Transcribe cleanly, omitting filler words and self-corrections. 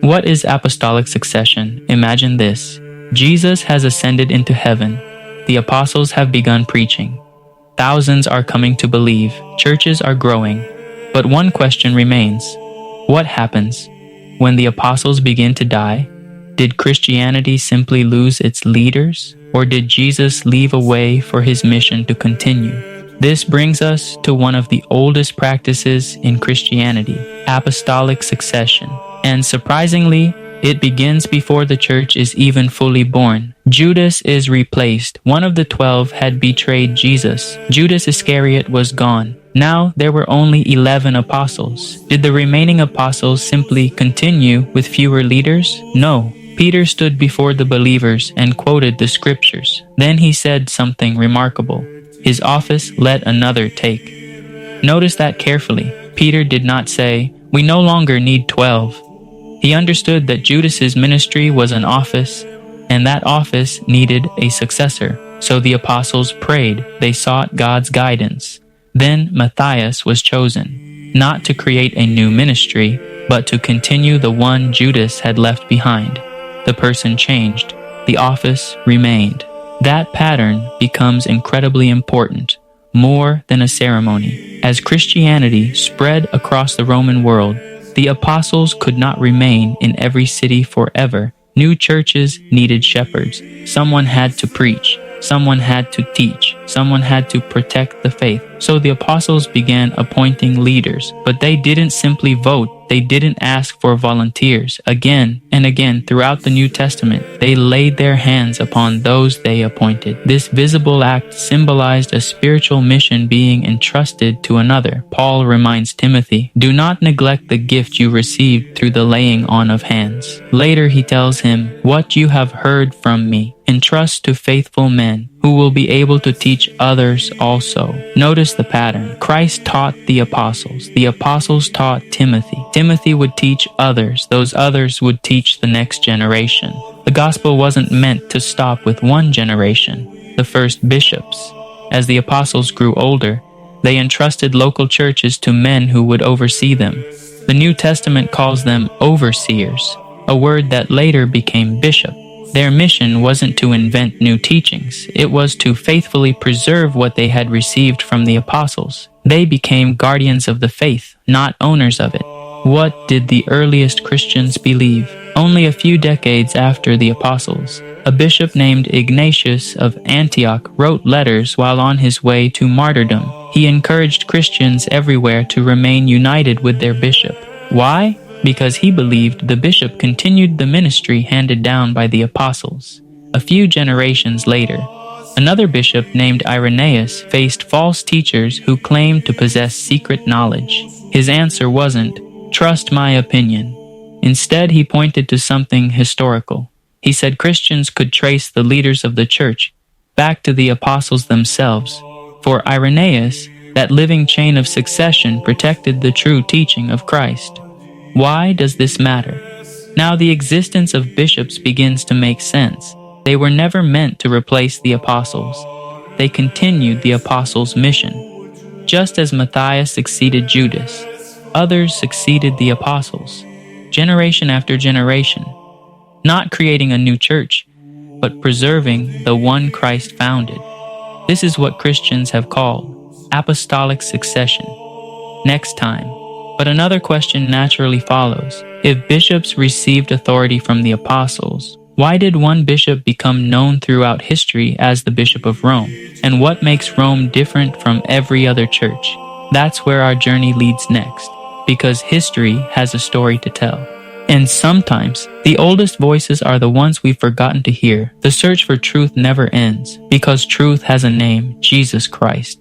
What is apostolic succession? Imagine this. Jesus has ascended into heaven. The apostles have begun preaching. Thousands are coming to believe. Churches are growing. But one question remains. What happens when the apostles begin to die? Did Christianity simply lose its leaders? Or did Jesus leave a way for his mission to continue? This brings us to one of the oldest practices in Christianity, apostolic succession. And surprisingly, it begins before the church is even fully born. Judas is replaced. One of the 12 had betrayed Jesus. Judas Iscariot was gone. Now there were only 11 apostles. Did the remaining apostles simply continue with fewer leaders? No. Peter stood before the believers and quoted the scriptures. Then he said something remarkable. His office let another take. Notice that carefully. Peter did not say, "We no longer need 12. He understood that Judas's ministry was an office, and that office needed a successor. So the apostles prayed. They sought God's guidance. Then Matthias was chosen, not to create a new ministry, but to continue the one Judas had left behind. The person changed. The office remained. That pattern becomes incredibly important, more than a ceremony. As Christianity spread across the Roman world, the apostles could not remain in every city forever. New churches needed shepherds. Someone had to preach. Someone had to teach. Someone had to protect the faith. So the apostles began appointing leaders, but they didn't simply vote. They didn't ask for volunteers. Again and again throughout the New Testament, they laid their hands upon those they appointed. This visible act symbolized a spiritual mission being entrusted to another. Paul reminds Timothy, "Do not neglect the gift you received through the laying on of hands." Later he tells him, "What you have heard from me, entrust to faithful men who will be able to teach others also." Notice the pattern. Christ taught the apostles taught Timothy. Timothy would teach others. Those others would teach the next generation. The gospel wasn't meant to stop with one generation, the first bishops. As the apostles grew older, they entrusted local churches to men who would oversee them. The New Testament calls them overseers, a word that later became bishop. Their mission wasn't to invent new teachings. It was to faithfully preserve what they had received from the apostles. They became guardians of the faith, not owners of it. What did the earliest Christians believe? Only a few decades after the apostles, a bishop named Ignatius of Antioch wrote letters while on his way to martyrdom. He encouraged Christians everywhere to remain united with their bishop. Why? Because he believed the bishop continued the ministry handed down by the apostles. A few generations later, another bishop named Irenaeus faced false teachers who claimed to possess secret knowledge. His answer wasn't, "Trust my opinion." Instead, he pointed to something historical. He said Christians could trace the leaders of the church back to the apostles themselves. For Irenaeus, that living chain of succession protected the true teaching of Christ. Why does this matter? Now the existence of bishops begins to make sense. They were never meant to replace the apostles. They continued the apostles' mission. Just as Matthias succeeded Judas, others succeeded the apostles, generation after generation, not creating a new church, but preserving the one Christ founded. This is what Christians have called apostolic succession. Next time. But another question naturally follows. If bishops received authority from the apostles, why did one bishop become known throughout history as the Bishop of Rome? And what makes Rome different from every other church? That's where our journey leads next, because history has a story to tell. And sometimes, the oldest voices are the ones we've forgotten to hear. The search for truth never ends, because truth has a name, Jesus Christ.